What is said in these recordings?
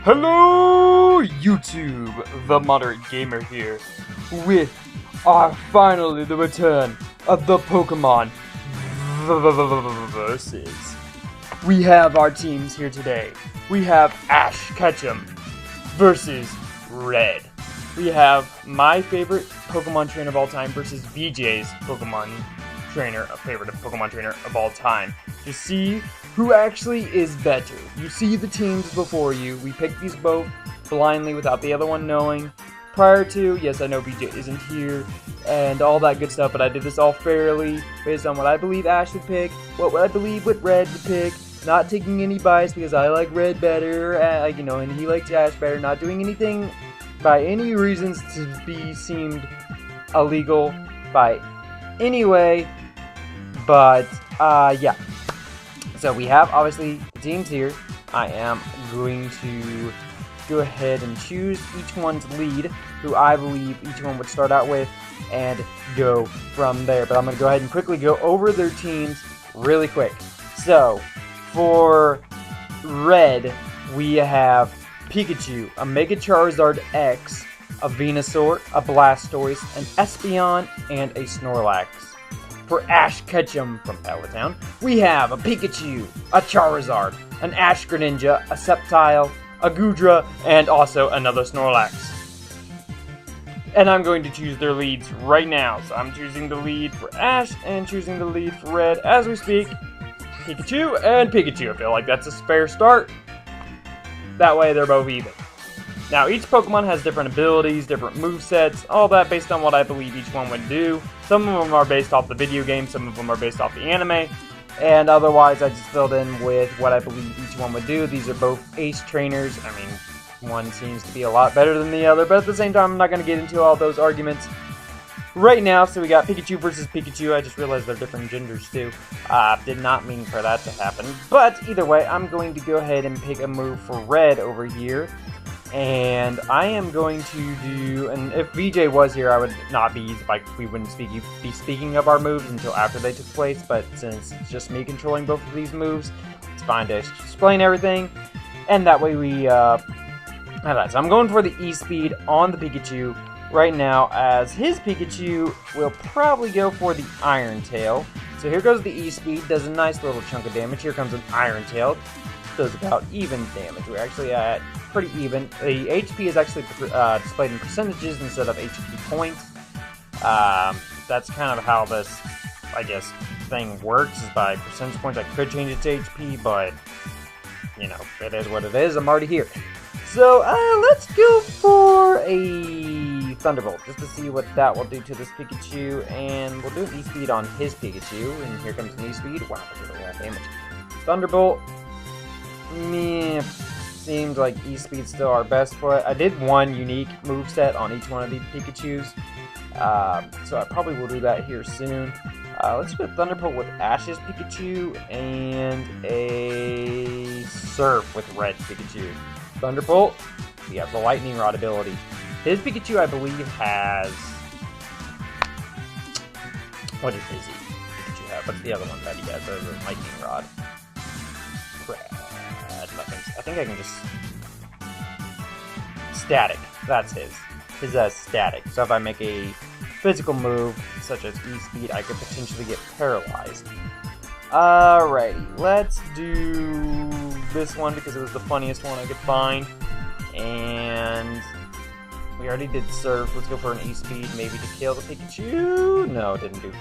Hello YouTube, the Moderate Gamer here, with finally the return of the Pokemon versus. We have our teams here today. We have Ash Ketchum versus Red. We have my favorite Pokemon trainer of all time versus VJ's favorite Pokemon trainer of all time, to see who actually is better. You see the teams before you. We picked these both blindly without the other one knowing. Prior to, yes, I know VJ isn't here and all that good stuff, but I did this all fairly based on what I believe Ash would pick, what I believe what Red would pick, not taking any bias because I like Red better, and he likes Ash better, not doing anything by any reasons to be seemed illegal by any way, but yeah. So we have, obviously, the teams here. I am going to go ahead and choose each one's lead, who I believe each one would start out with, and go from there. But I'm going to go ahead and quickly go over their teams really quick. So, for Red, we have Pikachu, a Mega Charizard X, a Venusaur, a Blastoise, an Espeon, and a Snorlax. For Ash Ketchum from Palatown, we have a Pikachu, a Charizard, an Ash Greninja, a Sceptile, a Goodra, and also another Snorlax. And I'm going to choose their leads right now. So I'm choosing the lead for Ash and choosing the lead for Red as we speak. Pikachu and Pikachu. I feel like that's a fair start. That way they're both even. Now, each Pokemon has different abilities, different movesets, all that based on what I believe each one would do. Some of them are based off the video game, some of them are based off the anime, and otherwise I just filled in with what I believe each one would do. These are both ace trainers. I mean, one seems to be a lot better than the other, but at the same time, I'm not going to get into all those arguments right now. So we got Pikachu versus Pikachu. I just realized they're different genders too. Did not mean for that to happen, but either way, I'm going to go ahead and pick a move for Red over here. And I am going to do, and if VJ was here, I would not be, like, we wouldn't be speaking of our moves until after they took place, but since it's just me controlling both of these moves, it's fine to explain everything, and that way we, have that. So I'm going for the E-Speed on the Pikachu right now, as his Pikachu will probably go for the Iron Tail. So here goes the E-Speed, does a nice little chunk of damage. Here comes an Iron Tail, does about even damage. We're actually at pretty even. The HP is actually displayed in percentages instead of HP points. That's kind of how this, I guess, thing works, is by percentage points. I could change it to HP, but, you know, it is what it is. I'm already here. So, let's go for a Thunderbolt, just to see what that will do to this Pikachu, and we'll do an E-Speed on his Pikachu, and here comes an E-Speed. Wow, look at that damage. Thunderbolt, meh. Seems like E-Speed's still our best for it. I did one unique moveset on each one of these Pikachus, so I probably will do that here soon. Let's go Thunderbolt with Ash's Pikachu and a Surf with Red Pikachu. Thunderbolt, we have the Lightning Rod ability. His Pikachu, I believe, has... What does his Pikachu have? What's the other one that he has? The Lightning Rod. I think I can just... Static. That's his. His Static. So if I make a physical move, such as E-Speed, I could potentially get paralyzed. Alrighty. Let's do this one because it was the funniest one I could find. And we already did Surf. Let's go for an E-Speed, maybe to kill the Pikachu. No, didn't do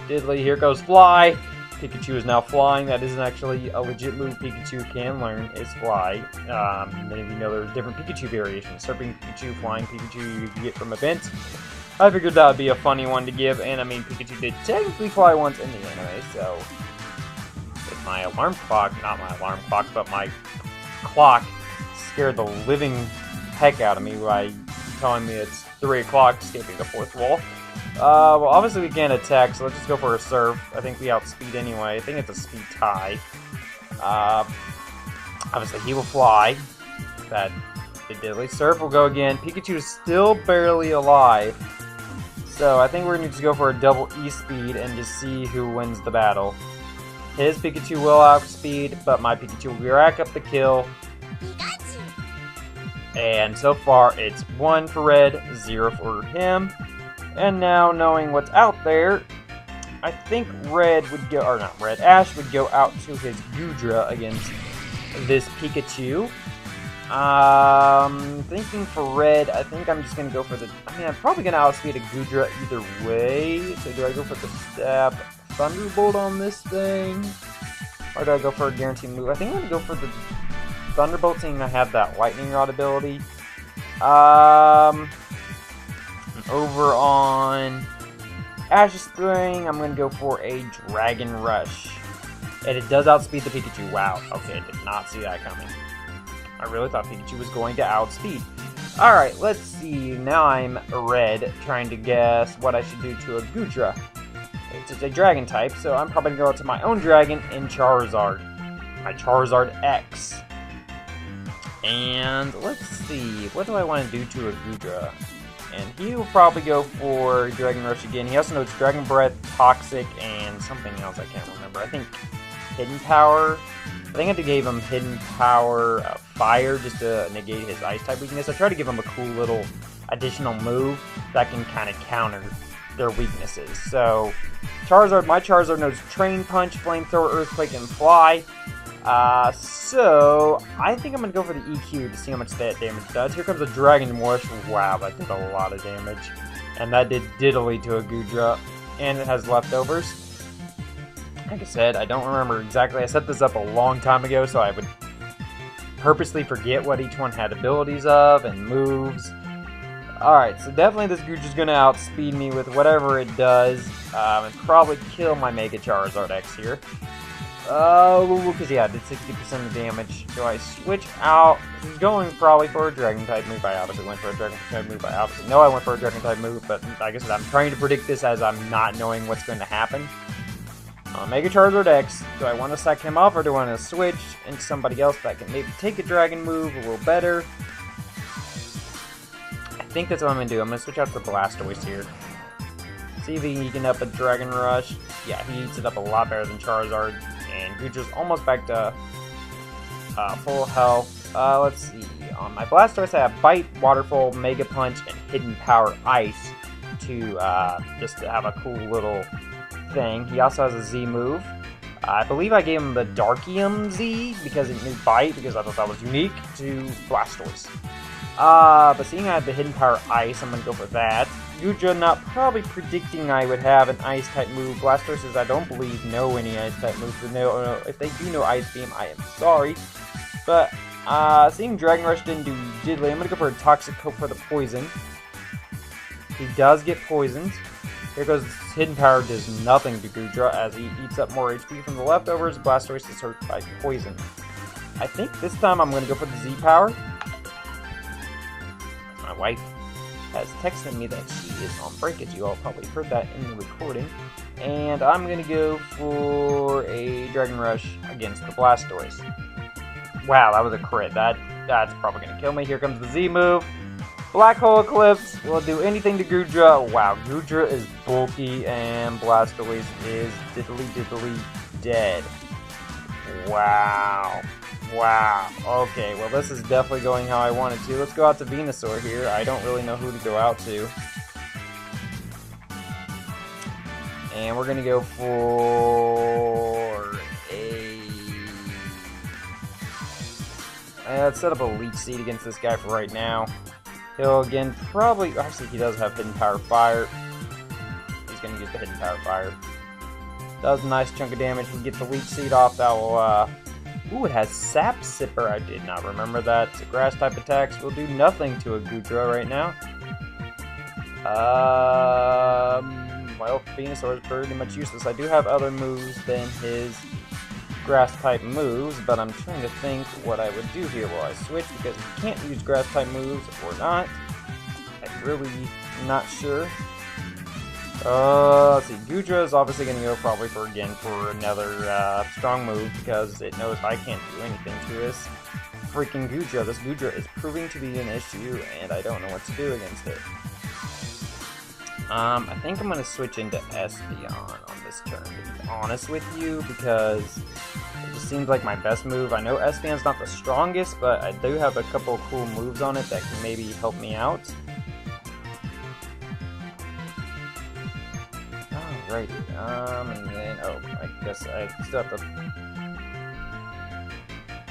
diddly. Here goes Fly. Pikachu is now flying. That isn't actually a legit move Pikachu can learn, is Fly. Many of you know there's different Pikachu variations. Surfing Pikachu, Flying Pikachu you can get from events. I figured that would be a funny one to give, and I mean, Pikachu did technically fly once in the anime, so... With my alarm clock, not my alarm clock, but my clock scared the living heck out of me by telling me it's 3 o'clock, escaping the fourth wall. Well, obviously we can't attack, so let's just go for a Surf. I think we outspeed anyway. I think it's a speed tie. Obviously he will fly. That did diddly. Surf will go again. Pikachu is still barely alive. So I think we're going to just go for a double E-Speed and just see who wins the battle. His Pikachu will outspeed, but my Pikachu will rack up the kill. And so far, it's 1 for red, 0 for him. And now, knowing what's out there, I think red would go, or not red, Ash would go out to his Goodra against this Pikachu. Thinking for red, I think I'm just going to go for the, I'm probably going to outspeed a Goodra either way. So do I go for the Stab Thunderbolt on this thing? Or do I go for a guaranteed move? I think I'm going to go for the Thunderbolt, seeing I have that Lightning Rod ability. Over on Ash's thing, I'm going to go for a Dragon Rush. And it does outspeed the Pikachu. Wow. Okay, I did not see that coming. I really thought Pikachu was going to outspeed. Alright, let's see. Now I'm red, trying to guess what I should do to a Goodra. It's a dragon type, so I'm probably going to go out to my own dragon in Charizard. My Charizard X. And let's see. What do I want to do to a Goodra? And he will probably go for Dragon Rush again. He also knows Dragon Breath, Toxic, and something else I can't remember. I think Hidden Power. I think I gave him Hidden Power Fire just to negate his Ice-type weakness. I tried to give him a cool little additional move that can kind of counter their weaknesses. So, Charizard, my Charizard knows Train Punch, Flamethrower, Earthquake, and Fly. So, I think I'm going to go for the EQ to see how much that damage does. Here comes a Dragon Rush. Wow, that did a lot of damage. And that did diddly to a Goodra. And it has leftovers. Like I said, I don't remember exactly. I set this up a long time ago, so I would purposely forget what each one had abilities of and moves. Alright, so definitely this Goodra's going to outspeed me with whatever it does. And probably kill my Mega Charizard X here. Because yeah, I did 60% of the damage. So I switch out. He's going probably for a Dragon-type move. I obviously went for a Dragon-type move. I obviously know I went for a Dragon-type move, but like I said, I'm trying to predict this as I'm not knowing what's going to happen. Mega Charizard X, do I want to sack him off or do I want to switch into somebody else that can maybe take a dragon move a little better? I think that's what I'm going to do. I'm going to switch out for Blastoise here. See if he can up a Dragon Rush. Yeah, he eats it up a lot better than Charizard. And Goodra's almost back to full health. Let's see. On my Blastoise, I have Bite, Waterfall, Mega Punch, and Hidden Power Ice to just to have a cool little thing. He also has a Z move. I believe I gave him the Darkium Z because it knew Bite, because I thought that was unique to Blastoise. But seeing I have the Hidden Power Ice, I'm going to go for that. Goodra not probably predicting I would have an Ice-type move. Blastoise, I don't believe, know any Ice-type moves. But no, if they do know Ice Beam, I am sorry. But, seeing Dragon Rush didn't do diddly, I'm going to go for a Toxic Coat for the poison. He does get poisoned. Here goes Hidden Power, does nothing to Goodra as he eats up more HP from the leftovers. Blastoise is hurt by poison. I think this time I'm going to go for the Z Power. My wife has texted me that she is on break, as you all probably heard that in the recording. And I'm going to go for a Dragon Rush against the Blastoise. Wow, that was a crit. That's probably going to kill me. Here comes the Z move. Black Hole Eclipse will do anything to Goodra. Wow, Goodra is bulky and Blastoise is diddly dead. Wow. Wow. Okay, well this is definitely going how I wanted to. Let's go out to Venusaur here. I don't really know who to go out to. And we're going to go for a... let's set up a Leech Seed against this guy for right now. He'll again probably... Actually, he does have Hidden Power Fire. He's going to use the Hidden Power Fire. Does a nice chunk of damage. We get the Leech Seed off. That will... Ooh, it has Sap Sipper. I did not remember that. So Grass-type attacks will do nothing to a Goodra right now. Well, Venusaur is pretty much useless. I do have other moves than his Grass-type moves, but I'm trying to think what I would do here. Will I switch because he can't use Grass-type moves or not? I'm really not sure. Let's see. Goodra is obviously going to go probably for another strong move because it knows I can't do anything to this freaking Goodra. This Goodra is proving to be an issue, and I don't know what to do against it. I think I'm going to switch into Espeon on this turn, to be honest with you, because Just seems like my best move. I know Espeon's not the strongest, but I do have a couple of cool moves on it that can maybe help me out. Alrighty, and then, oh, I guess I still have to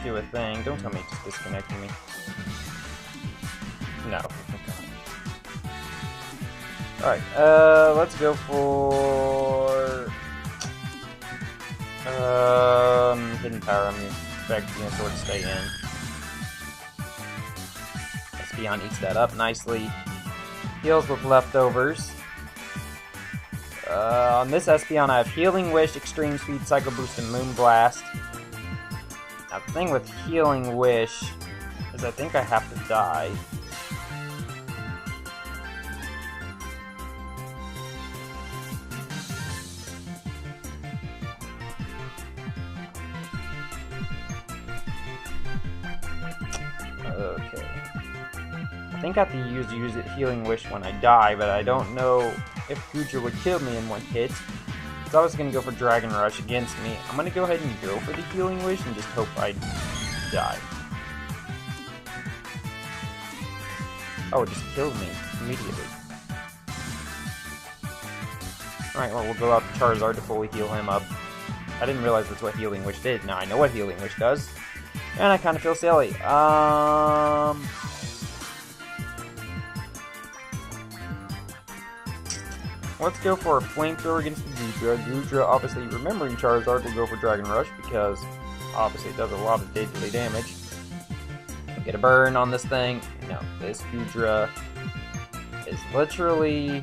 do a thing. Don't tell me it's just disconnecting me. No. Alright, let's go for... hidden power. I'm gonna expect Venusaur to stay in. Espeon eats that up nicely. Heals with leftovers. On this Espeon, I have Healing Wish, Extreme Speed, Psycho Boost, and Moonblast. Now, the thing with Healing Wish is I think I have to die. Okay. I think I have to use it Healing Wish when I die, but I don't know if Goodra would kill me in one hit. So I was going to go for Dragon Rush against me. I'm going to go ahead and go for the Healing Wish and just hope I die. Oh, it just killed me immediately. Alright, well, we'll go out to Charizard to fully heal him up. I didn't realize that's what Healing Wish did. Now I know what Healing Wish does. And I kind of feel silly. Let's go for a Flamethrower against the Goodra. Goodra, obviously, remembering Charizard, will go for Dragon Rush because, obviously, it does a lot of daily damage. Get a burn on this thing. No, this Goodra is literally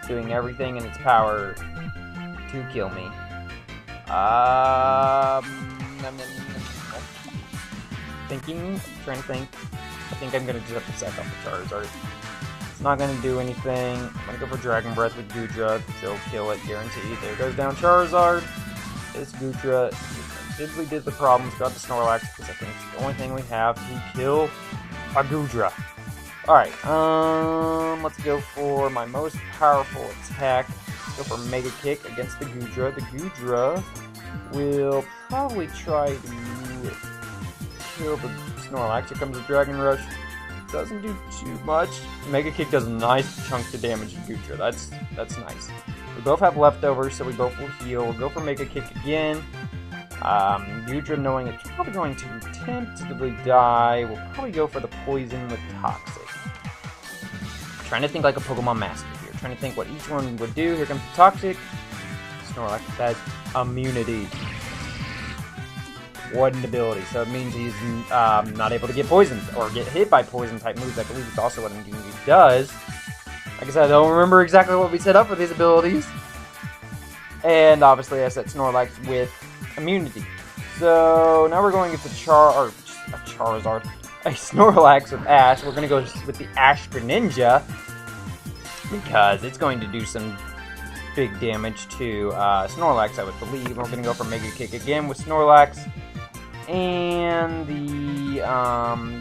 doing everything in its power to kill me. Trying to think. I think I'm gonna just have to sack off the Charizard. It's not gonna do anything. I'm gonna go for Dragon Breath with Goodra, because it'll kill it, guaranteed. There goes down Charizard. This Goodra diddly did the problems, got the Snorlax, because I think it's the only thing we have to kill a Goodra. Alright, let's go for my most powerful attack. Let's go for Mega Kick against the Goodra. The Goodra will probably try to kill the Snorlax. Here comes the Dragon Rush. Doesn't do too much. Mega Kick does a nice chunk of damage to Goodra. That's nice. We both have leftovers, so we both will heal. We'll go for Mega Kick again. Goodra, knowing it's probably going to tentatively die, will probably go for the poison with Toxic. Trying to think like a Pokemon Master here. Trying to think what each one would do. Here comes the Toxic. Snorlax has immunity. One ability, so it means he's not able to get poisoned or get hit by poison type moves. I believe it's also what immunity does. Like I said, I don't remember exactly what we set up for these abilities. And obviously I set Snorlax with immunity. So now we're going into Charizard. A Snorlax with Ash. We're going to go with the Ash Greninja because it's going to do some big damage to Snorlax, I would believe. We're going to go for Mega Kick again with Snorlax. And the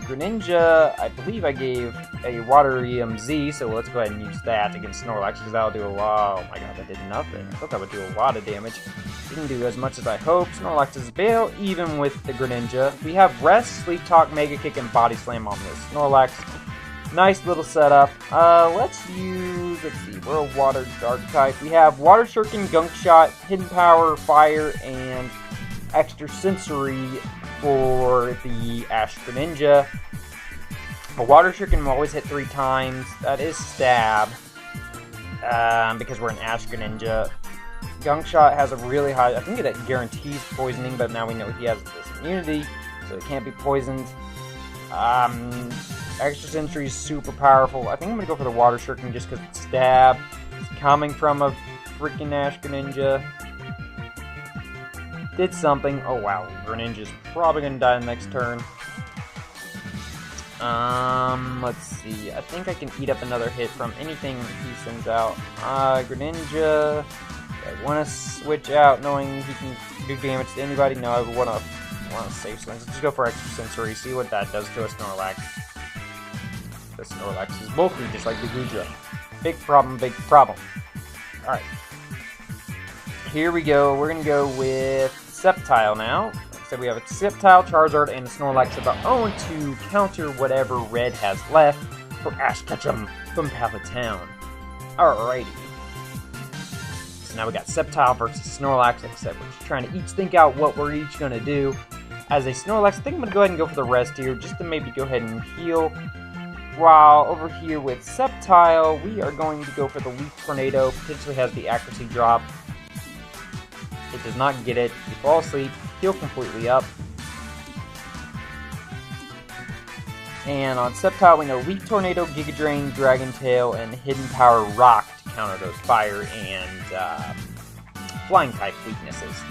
Greninja, I believe I gave a Water EMZ, so let's go ahead and use that against Snorlax, because that'll do a lot. Oh my god, that did nothing. I thought that would do a lot of damage. Didn't do as much as I hoped. Snorlax is bail, even with the Greninja. We have Rest, Sleep Talk, Mega Kick, and Body Slam on this Snorlax. Nice little setup. Let's see, we're a Water Dark type. We have Water Shuriken, Gunk Shot, Hidden Power, Fire, and Extra Sensory for the Ash Greninja. A Water Shuriken will always hit 3 times. That is Stab, because we're an Ash Greninja. Gunk Shot has a really high, I think that guarantees poisoning, but now we know he has this immunity, so it can't be poisoned. Extra Sensory is super powerful. I think I'm going to go for the Water Shuriken just because it's Stab. It's coming from a freaking Ash Greninja. Did something. Oh wow, Greninja's probably going to die the next turn. Let's see. I think I can eat up another hit from anything he sends out. Greninja. I want to switch out knowing he can do damage to anybody. No, I want to save swings. Let's just go for Extra Sensory, see what that does to a Snorlax. The Snorlax is bulky, just like the Goodra. Big problem, big problem. Alright. Here we go. We're going to go with Sceptile now. said, we have a Sceptile, Charizard, and a Snorlax of our own to counter whatever Red has left for Ash Ketchum from Pallet Town. Alrighty. So now we got Sceptile versus Snorlax. Like I said, we're just trying to each think out what we're each going to do. As a Snorlax, I think I'm going to go ahead and go for the rest here, just to maybe go ahead and heal. While over here with Sceptile, we are going to go for the Leaf Tornado. Potentially has the accuracy drop. It does not get it. You fall asleep, heal completely up. And on Sceptile, we know Leaf Tornado, Giga Drain, Dragon Tail, and Hidden Power Rock to counter those fire and flying type weaknesses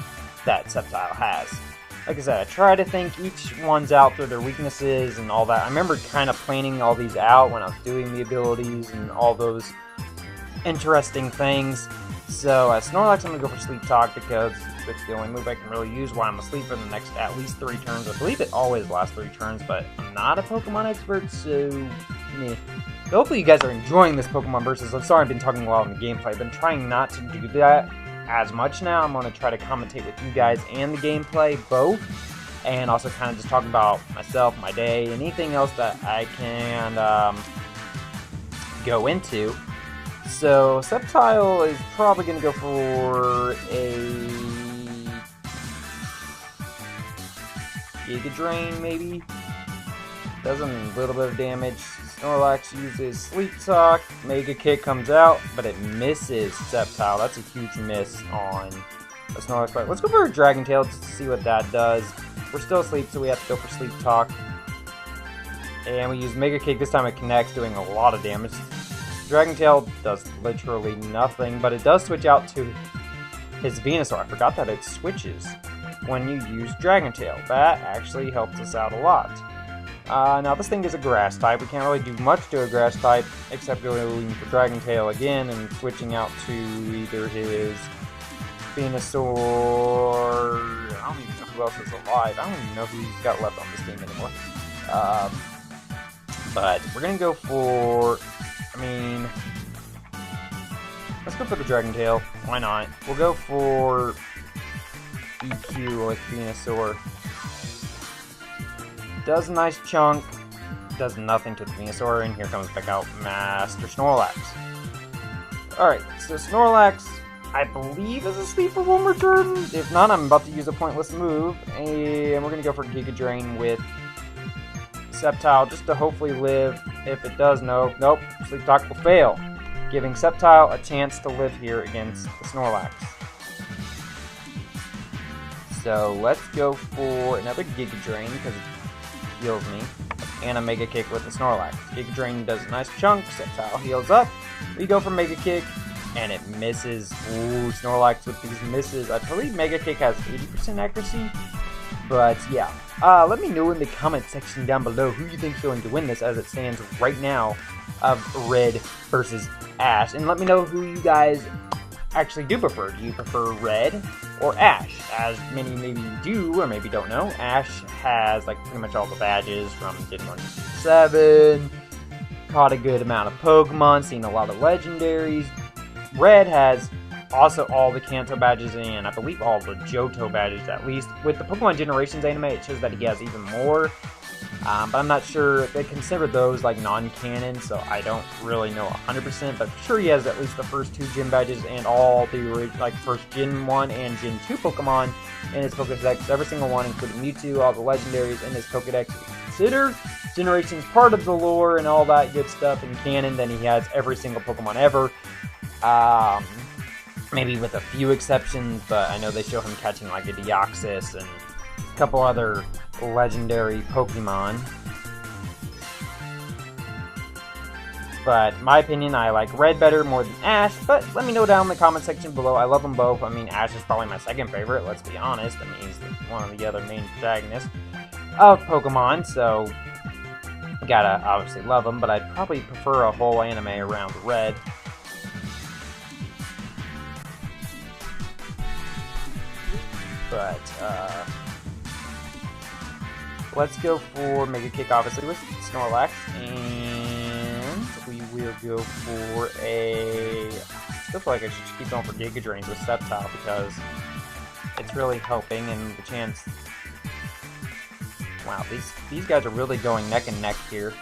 that Sceptile has. Like I said, I try to think each one's out through their weaknesses and all that. I remember kind of planning all these out when I was doing the abilities and all those interesting things. So Snorlax, I'm going to go for Sleep Talk because it's the only move I can really use while I'm asleep for the next at least 3 turns. I believe it always lasts 3 turns, but I'm not a Pokemon expert, so meh. So hopefully you guys are enjoying this Pokemon Versus. I'm sorry I've been talking a lot in the gameplay. I've been trying not to do that as much now. I'm going to try to commentate with you guys and the gameplay both, and also kind of just talk about myself, my day, anything else that I can go into. So Sceptile is probably going to go for a Giga Drain, maybe. Does a little bit of damage. Snorlax uses Sleep Talk. Mega Kick comes out, but it misses Sceptile. That's a huge miss on the Snorlax. But let's go for a Dragon Tail just to see what that does. We're still asleep, so we have to go for Sleep Talk. And we use Mega Kick. This time it connects, doing a lot of damage. Dragon Tail does literally nothing, but it does switch out to his Venusaur. I forgot that it switches when you use Dragon Tail. That actually helps us out a lot. Now this thing is a grass type. We can't really do much to a grass type except going for Dragon Tail again and switching out to either his Venusaur. I don't even know who else is alive. I don't even know who he's got left on this game anymore. But we're gonna go for, let's go for the Dragon Tail. Why not? We'll go for EQ with Venusaur. Does a nice chunk, does nothing to the Venusaur, and here comes back out Master Snorlax. Alright, so Snorlax, I believe, is asleep for one more turn. If not, I'm about to use a pointless move, and we're going to go for Giga Drain with Sceptile, just to hopefully live. If it does, nope, Sleep Talk will fail, giving Sceptile a chance to live here against the Snorlax. So let's go for another Giga Drain, because heals me, and a Mega Kick with the Snorlax. Giga Drain does a nice chunk, Sceptile heals up, we go for Mega Kick, and it misses. Ooh, Snorlax with these misses. I believe Mega Kick has 80% accuracy, but yeah. Let me know in the comment section down below who you think is going to win this as it stands right now of Red versus Ash, and let me know who you guys actually do prefer. Do you prefer Red or Ash? As many maybe do or maybe don't know, Ash has like pretty much all the badges from Gen 1 to 7, caught a good amount of Pokemon, seen a lot of legendaries. Red has also all the Kanto badges and I believe all the Johto badges, at least. With the Pokemon Generations anime, it shows that he has even more. But I'm not sure. They consider those like non-canon, so I don't really know 100%. But for sure he has at least the first 2 gym badges and all the like first Gen 1 and Gen 2 Pokemon in his Pokédex. Every single one, including Mewtwo, all the legendaries in his Pokédex. If you consider Generations part of the lore and all that good stuff in canon, then he has every single Pokemon ever. Maybe with a few exceptions, but I know they show him catching like a Deoxys and a couple other legendary Pokemon. But in my opinion, I like Red better more than Ash, but let me know down in the comment section below. I love them both. I mean, Ash is probably my second favorite, let's be honest. I mean, he's one of the other main protagonists of Pokemon, so gotta obviously love him, but I'd probably prefer a whole anime around Red. But, let's go for Mega Kick, obviously, with Snorlax, and we will go for a... I still feel like I should keep going for Giga Drains with Sceptile, because it's really helping, and the chance Wow, these guys are really going neck and neck here.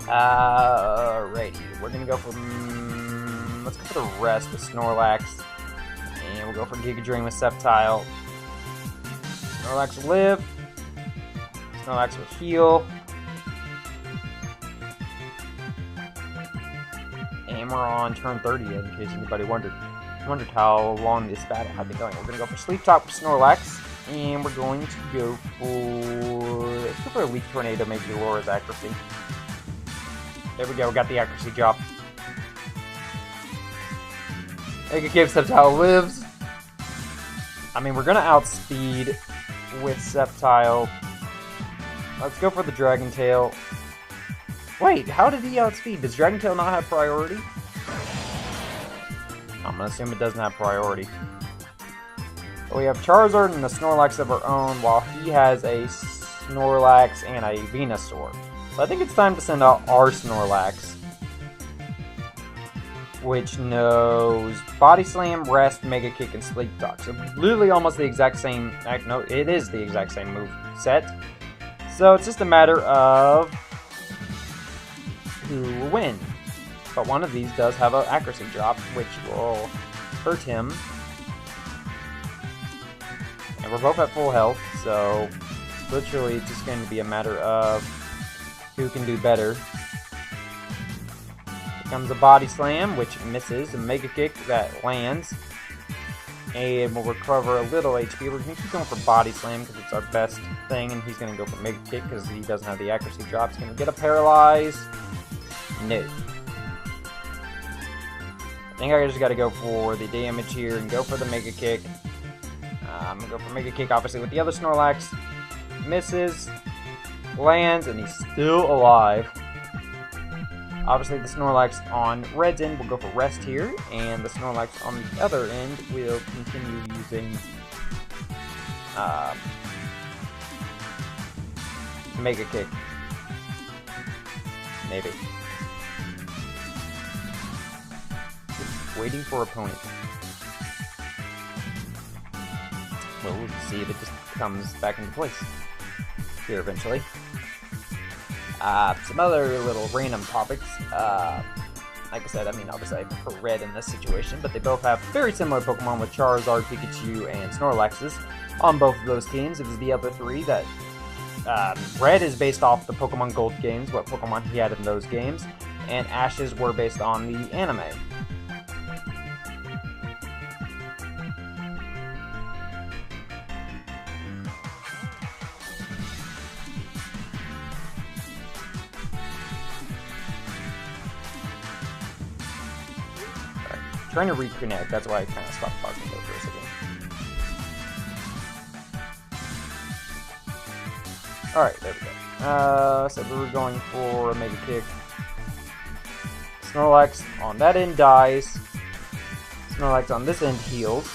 Alrighty, we're gonna go for let's go for the rest with Snorlax, and we'll go for Giga Drain with Sceptile. Snorlax will live. Snorlax will heal. And we're on turn 30, in case anybody wondered how long this battle had been going. We're gonna go for Sleep Talk with Snorlax. And we're going to go for a Leaf Tornado, maybe Laura's accuracy. There we go, we got the accuracy drop. Mega Kick, Sceptile lives. I mean, we're gonna outspeed with Sceptile. Let's go for the Dragon Tail. Wait, how did he outspeed? Does Dragon Tail not have priority? I'm gonna assume it doesn't have priority. We have Charizard and a Snorlax of our own, while he has a Snorlax and a Venusaur. So I think it's time to send out our Snorlax, which knows Body Slam, Rest, Mega Kick, and Sleep Talk. So literally almost the exact same, no, it is the exact same move set. So it's just a matter of who will win. But one of these does have an accuracy drop, which will hurt him. And we're both at full health, so literally it's just going to be a matter of who can do better. Here comes a Body Slam, which misses, a Mega Kick that lands, and we'll recover a little HP. We're going to keep going for Body Slam because it's our best thing, and he's going to go for Mega Kick because he doesn't have the accuracy drop. He's going to get a Paralyze. No. I think I just got to go for the damage here and go for the Mega Kick. I'm going to go for Mega Kick, obviously, with the other Snorlax. Misses, lands, and he's still alive. Obviously, the Snorlax on Red's end will go for Rest here, and the Snorlax on the other end will continue using Mega Kick. Maybe. Just waiting for opponent. Well, we'll see if it just comes back into place here eventually. Some other little random topics. Like I said, I mean, obviously I prefer Red in this situation, but they both have very similar Pokemon with Charizard, Pikachu, and Snorlaxes on both of those teams. It was the other three that Red is based off the Pokemon Gold games, what Pokemon he had in those games, and Ash's were based on the anime. Trying to reconnect, that's why I kind of stopped talking there for a second. Alright, there we go. So we were going for a Mega Kick. Snorlax on that end dies. Snorlax on this end heals.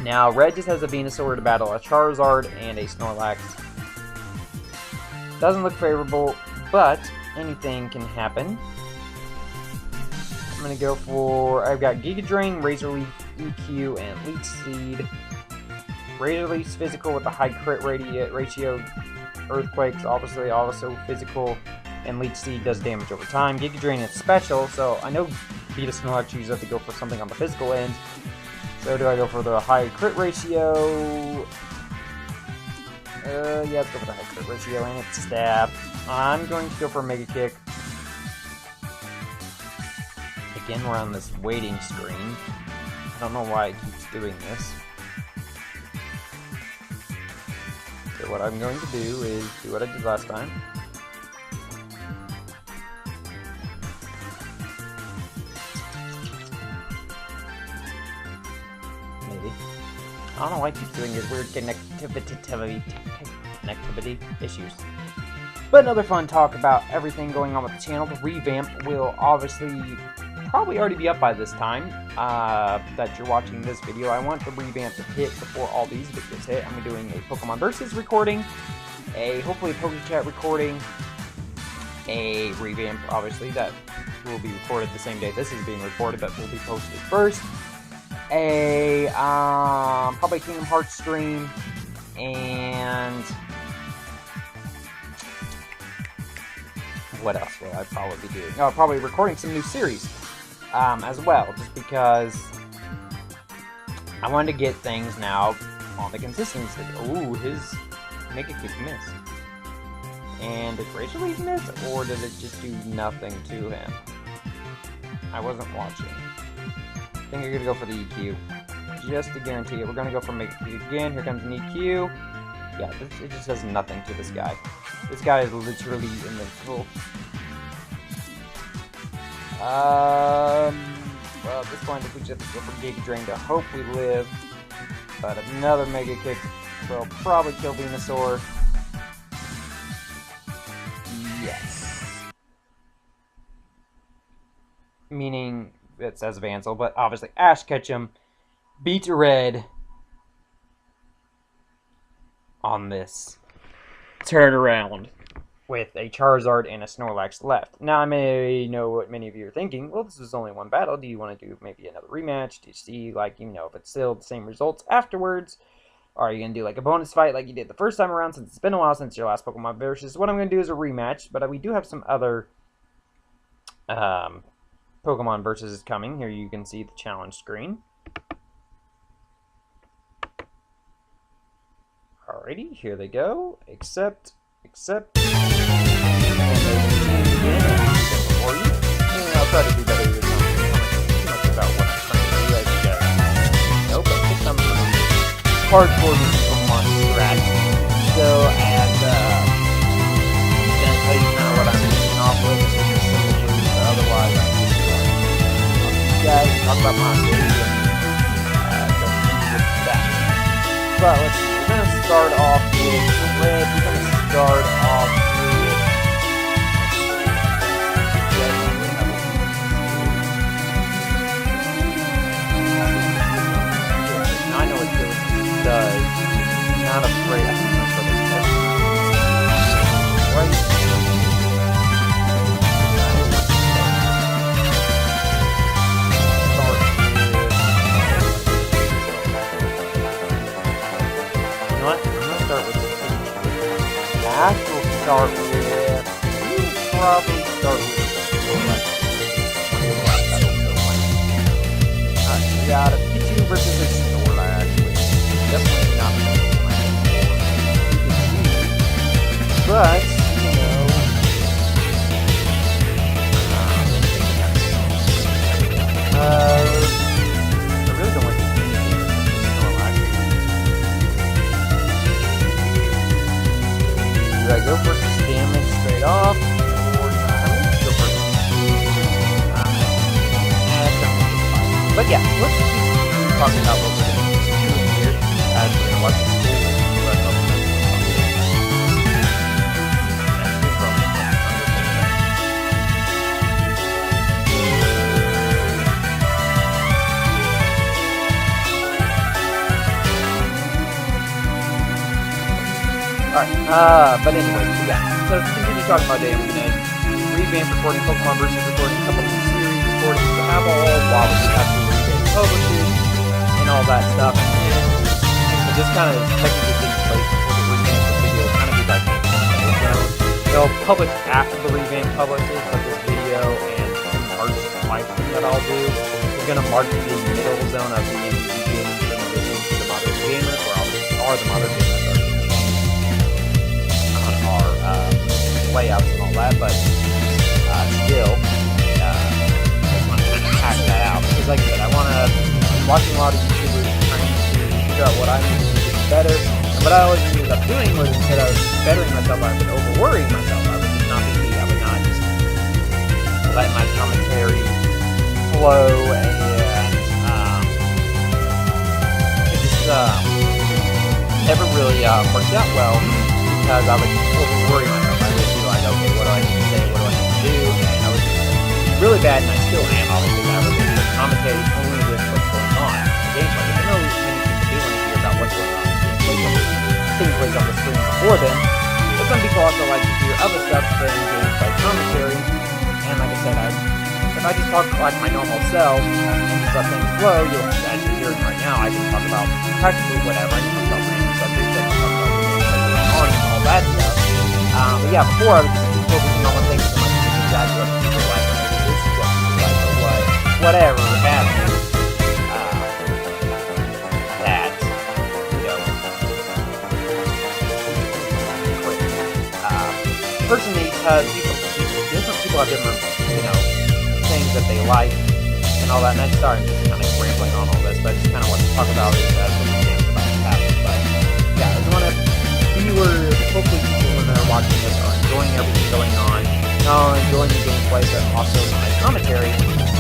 Now, Red just has a Venusaur to battle a Charizard and a Snorlax. Doesn't look favorable, but anything can happen. I'm going to go for, I've got Giga Drain, Razor Leaf, EQ, and Leech Seed. Razor Leaf's physical with a high crit ratio. Earthquake's obviously also physical, and Leech Seed does damage over time. Giga Drain is special, so I know Vita Snorlax usually have to go for something on the physical end. So do I go for the high crit ratio? Yeah, let's go for the high crit ratio, and it's Stab. I'm going to go for a Mega Kick. Again, we're on this waiting screen. I don't know why it keeps doing this. So what I'm going to do is do what I did last time. Maybe. I don't know why it keeps doing these weird connectivity issues. But another fun talk about everything going on with the channel. The revamp will obviously probably already be up by this time that you're watching this video. I want the revamp to hit before all these videos hit. I'm doing a Pokemon Versus recording, a hopefully PokeChat recording, a revamp obviously that will be recorded the same day this is being recorded but will be posted first, a probably Kingdom Hearts stream, And what else will I probably be doing? Oh, probably recording some new series as well, just because I wanted to get things now on the consistency. Ooh, his Mega Kick missed. And did Razor Leaf miss, or did it just do nothing to him? I wasn't watching. I think I'm gonna go for the EQ, just to guarantee it. We're gonna go for Mega Kick again. Here comes an EQ. Yeah, it just does nothing to this guy. This guy is literally invincible. Well, at this point, I think we just have to go for Giga Drain to hope we live. But another Mega Kick will probably kill Venusaur. Yes. Meaning, it says Vansel, but obviously Ash Ketchum beats Red on this turnaround with a Charizard and a Snorlax left. Now, I may know what many of you are thinking. Well, this is only one battle. Do you want to do maybe another rematch? Do you see, like, you know, if it's still the same results afterwards? Or are you going to do, like, a bonus fight like you did the first time around, since it's been a while since your last Pokemon versus? What I'm going to do is a rematch, but we do have some other Pokemon versus coming. Here you can see the challenge screen. Alrighty, here they go. Accept. And I'll try to do better this time. Too much about what I'm trying to do. I think nope, I think I'm hardcore Pokemon strat. So, and I'm gonna tell you kind of what I'm using off with. It's simple moves, but otherwise I'm just going to guys talk about my ability and go with that. But let's see. We're gonna start off with Red. We're gonna start off with I know what it does. Not afraid. I think I'm going to test it. Right. You know what? I'm going to start with this. Ash will start with. We'll probably start with. Alright, we got a Pikachu versus a Snorlax, which is definitely not a Snorlax. But, you know. I really don't like the Pikachu versus Snorlax. Do I go for some damage straight off? Or not? I'm going to go for but yeah, let's keep talking about what we're going to do here as we're going to watch this video. Alright, but anyway, yeah. So to continue talking about today, I'm going to revamp recording Pokemon versus recording a couple of new series recordings to have all while we actually revamp publishes and all that stuff. And it just kind of technically takes place before the revamp the video will kind of be like middle zone. They'll publish after the revamp publishes, but this video and March live stream that I'll do is going to mark the middle zone of the MBV Gaming transition to the Modern Gamer, or the Modern Gamer layouts and all that, but still, just want to kind of hash that out, because like I said, I'm watching a lot of YouTubers trying to figure out what I need to do to get better, and what I always ended up doing was, instead of bettering myself, I would over-worrying myself. I would just not be me. I would not just let my commentary flow, and it just never really worked out well, because I would over-worry myself. Like, okay, what do I need to say, what do I need to do, and I was really bad, and I still am, obviously, I was commentating only with what's going on in the gameplay. I know many people do want to hear about what's going on in the gameplay, things plays on the screen before them, but some people also like to hear other stuff than gameplay commentary, and like I said, if I just talk like my normal self, and just let things flow, as you're hearing right now, I can talk about practically whatever. I can talk about random subjects, I can talk that stuff. But yeah, before I would just keep focusing on one thing so much to do exactly what people like, or maybe this is what people like, or whatever happened. That, you know, personally, because different people have different, you know, things that they like and all that. And I'm sorry, I'm just kind of rambling on all this, but I just kind of want to talk about it as some examples about the past. But yeah, I just want to see where hopefully people when they're watching this are enjoying everything going on, not only enjoying the gameplay, but also my commentary,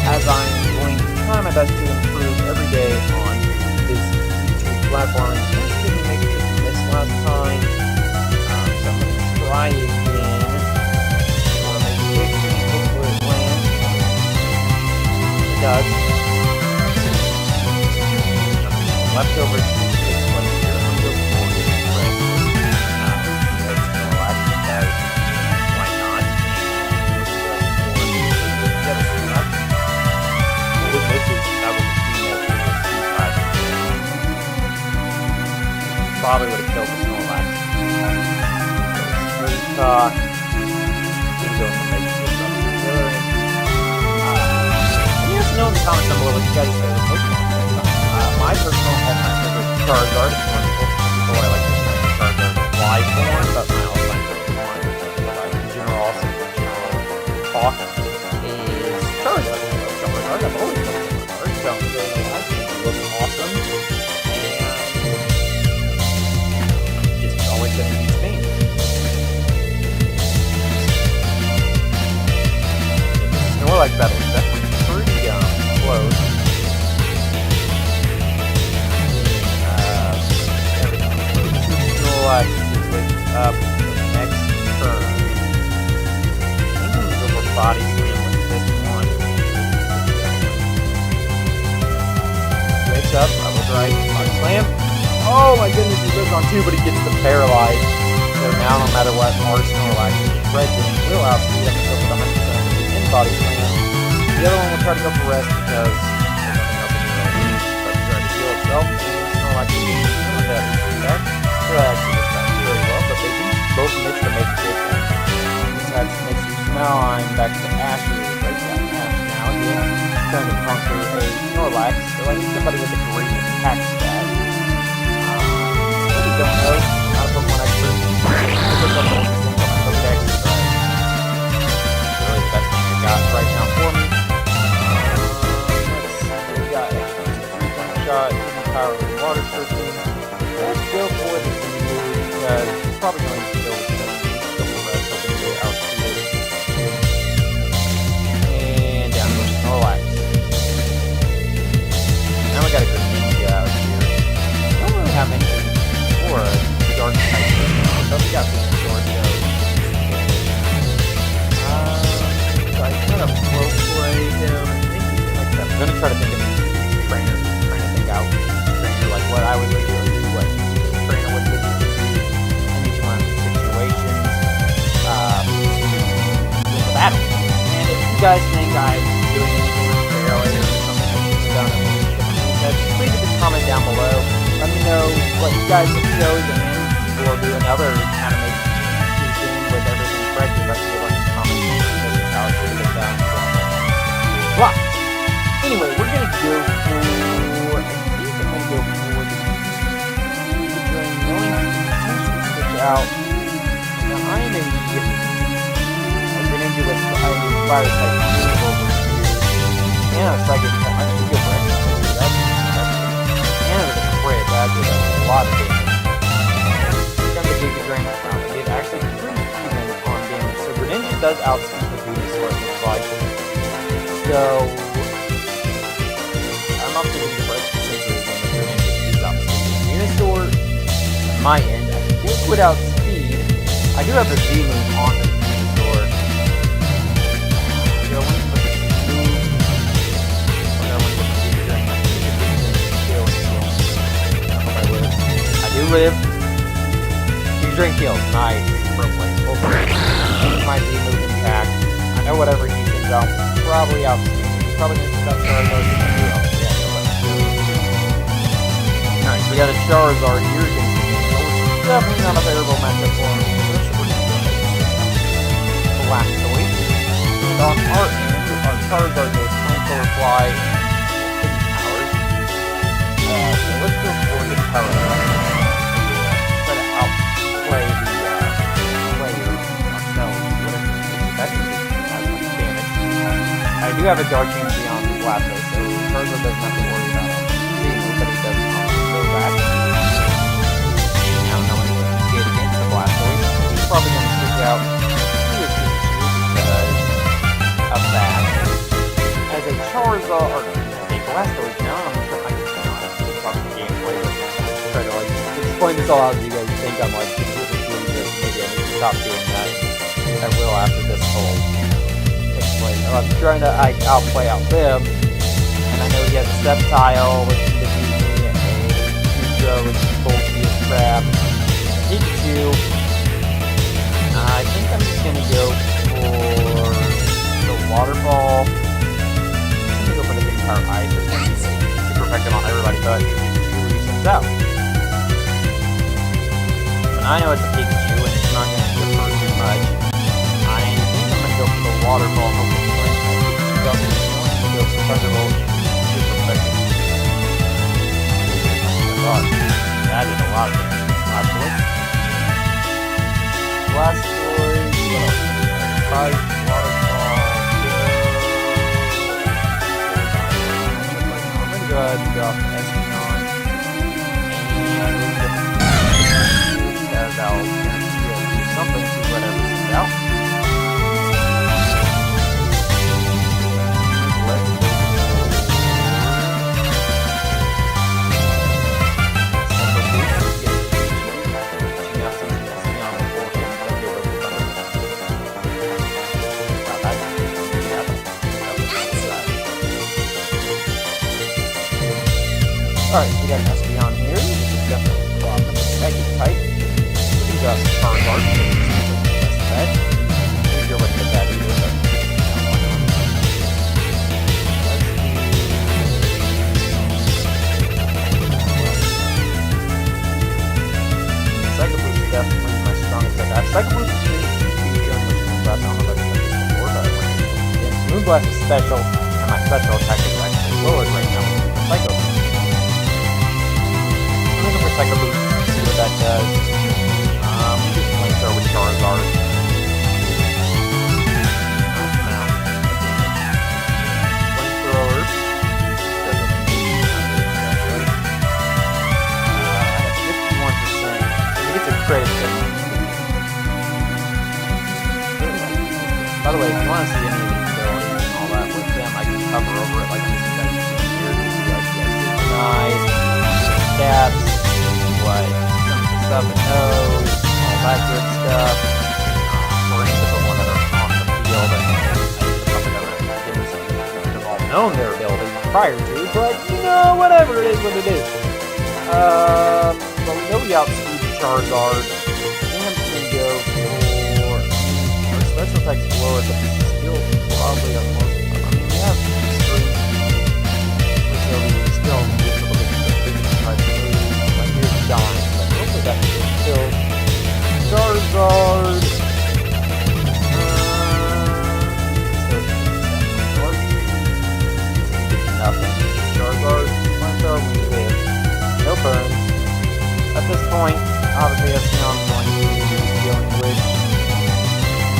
as I'm going to try my best to improve every day on this YouTube platform. And just didn't make it this last time, so I'm going to try again. I want to make a big thing, hopefully it lands. It does. Leftover takes place here. I'm going to go for it. Why not? Probably would have killed the Snorlax. Didn't go for make it good. Let me just know in the comments down below what you guys say with Pokemon. My personal all-time favorite Charizard is one of the people I like to say Charizard live form, but my all-time favorite one, like general talk, is Charizard. I love Charizard. I've always loved Charizard, so I'm really like it. It looks awesome, and it's always been a huge fan. Snorlax battle is definitely pretty close. Snorlax is waking up the next turn. I think I'm going to go for Body Slam with this one. Wakes up, I was right, Body Slam. Oh my goodness, he lives on 2, but he gets the Paralyze. So now, no matter what, our Snorlax is red, will outspeed up until with 100% in Body Slam. The other one will try to go for Rest because there's nothing else it can really do, but try to heal itself. And Snorlax is going to attack. So that actually works out really well, but they do both miss to make it. Besides Mixers, now I'm back to Ashley. Right down Ash now again. Trying to conquer a Snorlax, so I need somebody with a great attack stat. If you don't know, I'm not a Pokemon expert. I look up all these things on my Pokedex, but it's really the best thing I got right now for me. Let's see, we got extra 3 shot, hidden power with water surfing. Let's go for this move because it's probably going to kill the double rest, hoping to get outspeeded. And down goes Snorlax. Now we got a good ninja out here. I don't really have anything for a dark type Pokemon, but we got Venusaur, so I kind of flow play him and think he's like that. I'm going to try to think of trainer, trying to think out trainer, like what I would do. What trainer would do in each one of these situations in the battle. And if you guys think I'm doing anything unfairly or something I should have done, just please leave a comment down below. Let me know what you guys have chosen, and we'll do another anime teaching with everything correct. If I can give a comment, this is how it should have been done. Blah. Anyway, we're gonna go for. I think I'm gonna go for the. Out. Now I am a Greninja with a fire type move over here. And a psychic type. I should go for extra. That's and with a crit, that did a lot of damage. Come to Giga Drain. It did actually pretty even on damage. So Greninja does outspeed the Venusaur, it looks like. So I'm up to the break scissors when the Greninja is outspeeding Venusaur on my end. Without speed, I do have a Z-move on the Venusaur. So I want to put this move. I want to put the Giga Drain. I think the Giga Drain is kill. I hope I live. I do live. Giga Drain kills. Nice. Pro play. Full play. This is my Z-move intact. I know whatever he sends out, probably outspeed. He's probably going to send out Charizard. Nice. We got a Charizard here against the Venusaur. definitely not a favorable matchup for him. So we're going to go ahead and Blastoise. And on our end, our Charizard goes Flamethrower Fly Hidden Powers. So let's go for the Power Up. Try to outplay the player ourselves. Whatever that can do as much damage. I do have a Dark Chain beyond the Blastoise, so Charizard doesn't have to worry about it. But he does go back. Now knowing what he did against the Blastoise, he's probably going to switch out to his Pikachu because of that. As a Charizard, or as a Blastoise now, I'm talking gameplay, but I'm trying to explain this all out so you guys think I'm completely doing this. Maybe I need to stop doing that. I will after this whole explain. I'm trying to outplay out them, and I know he has a Sceptile, which can defeat me, a Hydra, which is bulky as crap, Pikachu. I think I'm just gonna go for the Waterfall. I'm gonna go for the Big Power Ice. It's gonna be super effective on everybody, but Pikachu resets out. But I know it's a Pikachu, and it's not gonna differ too much. I think I'm gonna go for the Waterfall, hoping to Pikachu doesn't go for Thunderbolt. Super effective. That did a lot of damage. Blastoise, what else? Fight, Waterfall, I'm gonna go ahead and drop Espeon, and because I'll do something to whatever it's out. Let's go. Alright, we got an Espeon here, which is definitely a problem. Egg type. We got some Charizard, that's bad. Maybe you're looking at that either, but Psycho Boost is definitely my strongest attack. Psycho Boost is really good with Moonblast. I don't know if I've said this before, but Moonblast is special, and my special attack is actually lowered right now with Psycho Boost. Psycho Boost, see what that does. We just Flamethrower with Charizard. Flamethrower. I have 51%. So he gets a credit thing. By the way, if you want to see any of these abilities and all that with them, I can cover over it like this guy you see here. You see like nice stats. Like some of the stuff it knows, all that good stuff. For any of the one that are on the field, and they've all known their ability prior to, but you know, whatever it is, what it is. But we know we outspeed Charizard. I think I'm just gonna go for our special attack's lower, but it's still probably our most. I mean, we have three, which are still usable to try to move. Dying, but hopefully that can kill Charizard. Nothing. Charizard, Flamethrower, we live. No burns. At this point, obviously Espeon is going to be dealing with.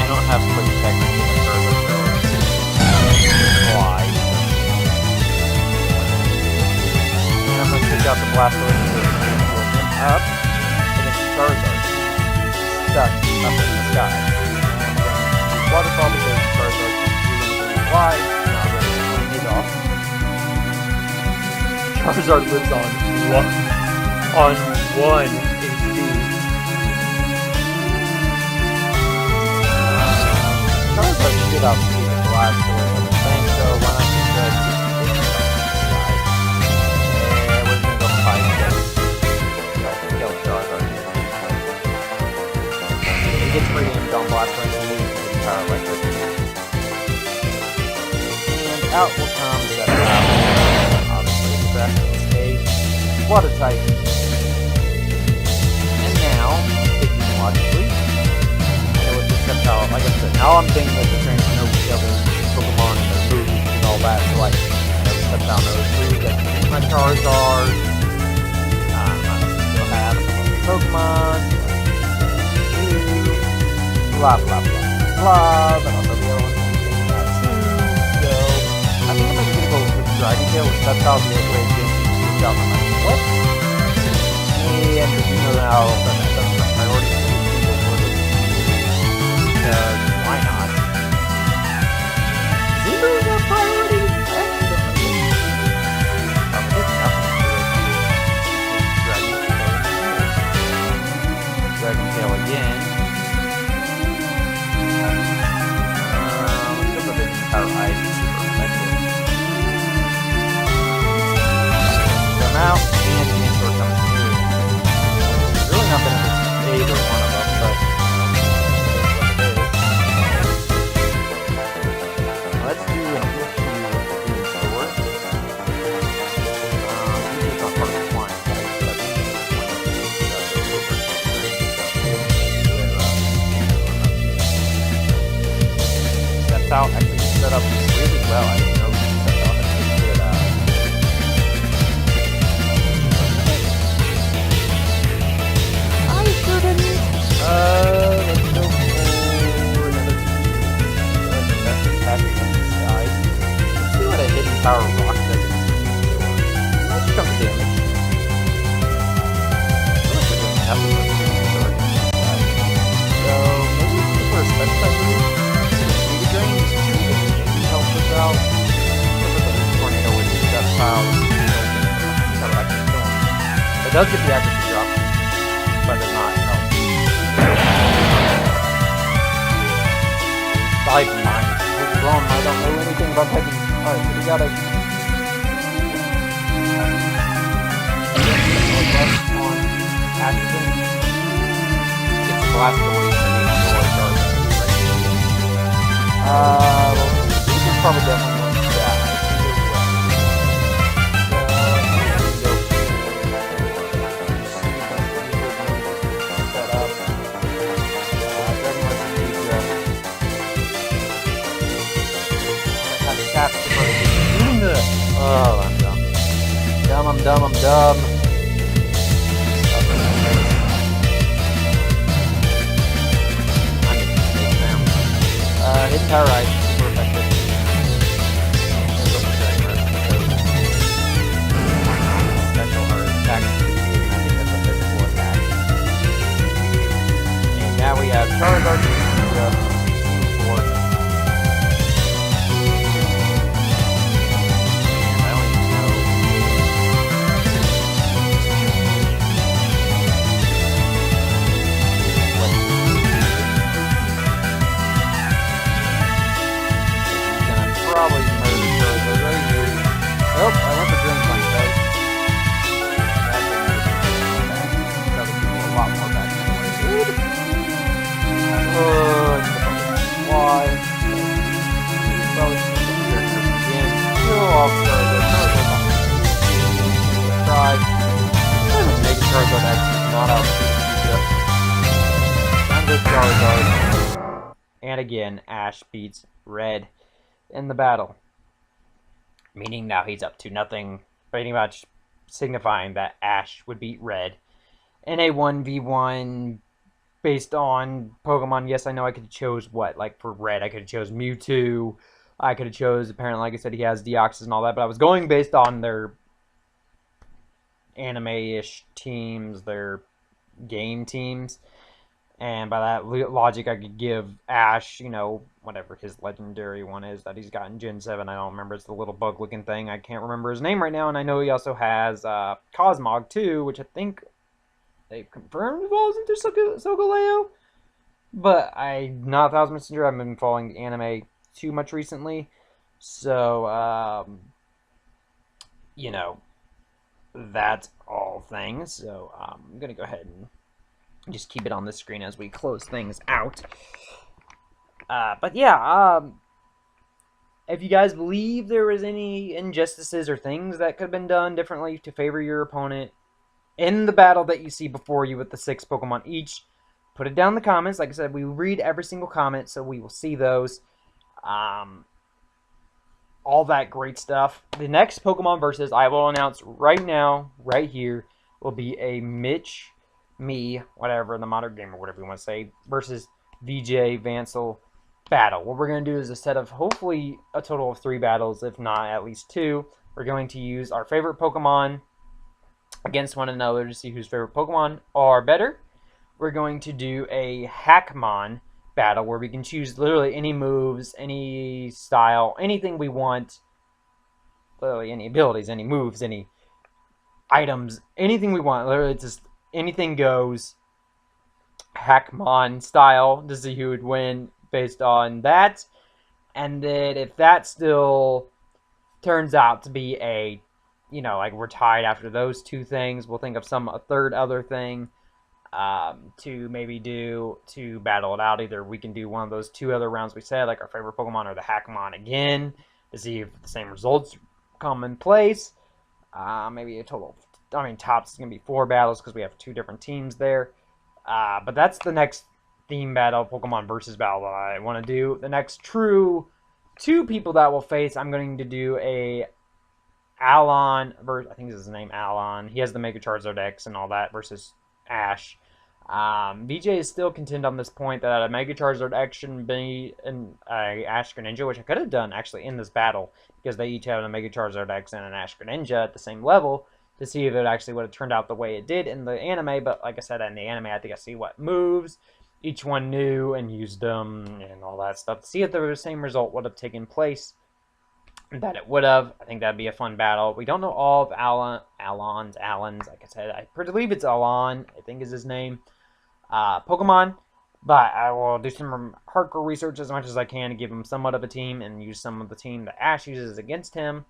I don't have quick attack further, so why? And I'm going to switch out the Blastoise up against the Charizard. Stuck up in the sky. And Waterfall because Charizard can't do anything fly. Now I'm going to turn it off. Charizard lives on one HP. Charizard should outspeed the Blastoise, I would think, so why not just go ahead and do some damage up in the sky? And we're going to go fight this. Kill Charizard. He gets free damage on Blastoise, and he uses Power Electric. And out will come Sceptile. Obviously, the grass in this case. Water type. And now, logically. And it would just Sceptile, like I said, now I'm thinking that the trainers know each other's Pokemon and their moves and all that, so like, Sceptile knows moves that can use my Charizard. I still have a couple of Pokemon, blah blah blah blah, but also the other one's going to be that too, so I think I'm going to go with Dragon Tail with Sceptile the other way again, switch out no matter what. And you know now that that's my priority because why not? Zero is our priority? I actually don't know. There's nothing to it. Dragon Tail again. Let's go for the Power Ice. Super effective. Come out, and the Answer comes through. Really not been either one of them, but let's do an issue with the store. It's not part of the flying, Sceptile actually set up really well. I didn't know Sceptile had pretty good let's go for another attack against this guy. Let's see what a hidden power rock does against this. Let's jump the damage. I feel like we're doing nothing but so maybe we can go for a special type move. Maybe drain these two that can help us out. Look at the tornado with the Sceptile. That would actually kill him. It does get the accuracy drop, but does not help. 5 mine. What's wrong? I don't know anything about typing. Alright, so we gotta on Ashton. It's blasted away from the Charizard. Well, this is probably definitely one. Yeah, oh, I'm dumb. I'm dumb. I'm hidden power ice, super effective. Special or attack. I think that's a physical attack. And now we have Charizard for probably murder Charizard right here. Oh, I went for Drain Punch, guys. That would give me a lot more back anyway. Why? Probably should have been here again. Kill off Charizard. Try. I'm gonna make Charizard actually not out of the Charizard. And again, Ash beats Red in the battle, meaning now he's up to nothing, pretty much signifying that Ash would beat Red in a 1v1 based on Pokemon. Yes, I know I could have chose what, like for Red, I could have chose Mewtwo, I could have chose, apparently, like I said, he has Deoxys and all that, but I was going based on their anime-ish teams, their game teams. And by that logic, I could give Ash, you know, whatever his legendary one is that he's got in Gen 7. I don't remember. It's the little bug-looking thing. I can't remember his name right now. And I know he also has Cosmog, too, which I think they've confirmed evolves into Solgaleo. But I'm not 1,000% sure. I haven't been following the anime too much recently. So, you know, that's all things. So, I'm going to go ahead and just keep it on the screen as we close things out. But yeah, if you guys believe there was any injustices or things that could have been done differently to favor your opponent in the battle that you see before you with the 6 Pokemon each, put it down in the comments. Like I said, we read every single comment, so we will see those. All that great stuff. The next Pokemon versus I will announce right now, right here, will be a Mitch, me, whatever, the modern gamer, whatever you want to say, versus VJ Vansel battle. What we're going to do is a set of hopefully a total of 3 battles, if not at least 2. We're going to use our favorite Pokemon against one another to see whose favorite Pokemon are better. We're going to do a Hackmon battle where we can choose literally any moves, any style, anything we want. Literally any abilities, any moves, any items, anything we want. Literally just anything goes. Hackmon style to see who would win based on that. And then if that still turns out to be a, like we're tied after those 2 things, we'll think of a third other thing to maybe do to battle it out. Either we can do one of those 2 other rounds we said, like our favorite Pokemon or the Hackmon again, to see if the same results come in place. Maybe a total tops is going to be 4 battles because we have 2 different teams there. But that's the next theme battle, Pokemon versus battle that I want to do. The next true 2 people that will face, I'm going to do a Alon versus, I think this is his name, Alon. He has the Mega Charizard X and all that versus Ash. VJ is still contend on this point that a Mega Charizard X shouldn't be an Ash Greninja, which I could have done actually in this battle because they each have a Mega Charizard X and an Ash Greninja at the same level to see if it actually would have turned out the way it did in the anime. But like I said, in the anime, I think I see what moves each one knew and used them and all that stuff to see if the same result would have taken place that it would have. I think that'd be a fun battle. We don't know all of Alon's, like I said, I believe it's Alon, I think is his name, Pokemon, but I will do some hardcore research as much as I can to give him somewhat of a team and use some of the team that Ash uses against him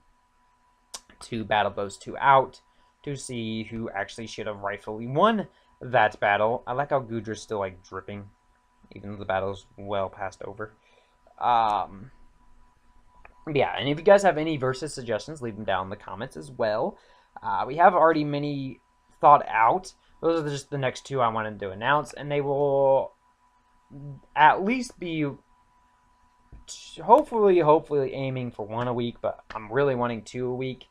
to battle those 2 out to see who actually should have rightfully won that battle. I like how Gudra's still like dripping, even though the battle's well passed over. Yeah, and if you guys have any versus suggestions, leave them down in the comments as well. We have already many thought out. Those are just the next 2 I wanted to announce, and they will at least be hopefully aiming for 1 a week, but I'm really wanting 2 a week.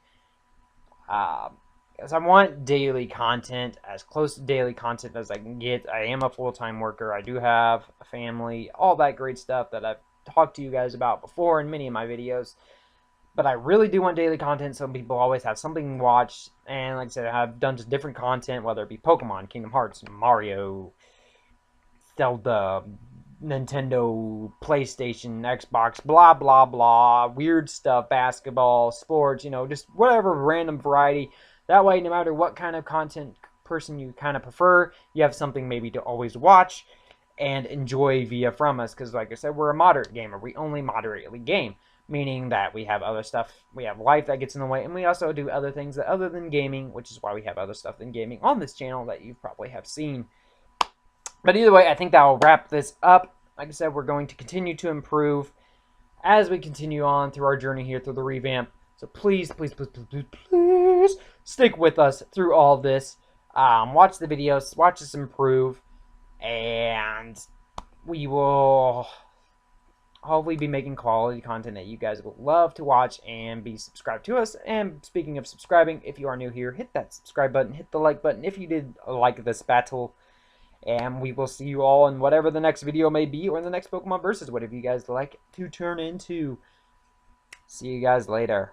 Because I want daily content, as close to daily content as I can get. I am a full-time worker. I do have a family, all that great stuff that I've talked to you guys about before in many of my videos. But I really do want daily content. Some people always have something to watch. And like I said, I've done just different content, whether it be Pokemon, Kingdom Hearts, Mario, Zelda, Nintendo, PlayStation, Xbox, blah, blah, blah, weird stuff, basketball, sports, just whatever random variety. That way, no matter what kind of content person you kind of prefer, you have something maybe to always watch and enjoy via from us. Because like I said, we're a moderate gamer. We only moderately game, meaning that we have other stuff. We have life that gets in the way, and we also do other things that other than gaming, which is why we have other stuff than gaming on this channel that you probably have seen. But either way, I think that will wrap this up. Like I said, we're going to continue to improve as we continue on through our journey here through the revamp. So please, please, please, please, please, please stick with us through all this. Watch the videos, watch us improve, and we will hopefully be making quality content that you guys will love to watch and be subscribed to us. And speaking of subscribing, if you are new here, hit that subscribe button, hit the like button if you did like this battle. And we will see you all in whatever the next video may be, or in the next Pokemon Versus, whatever you guys like to turn into. See you guys later.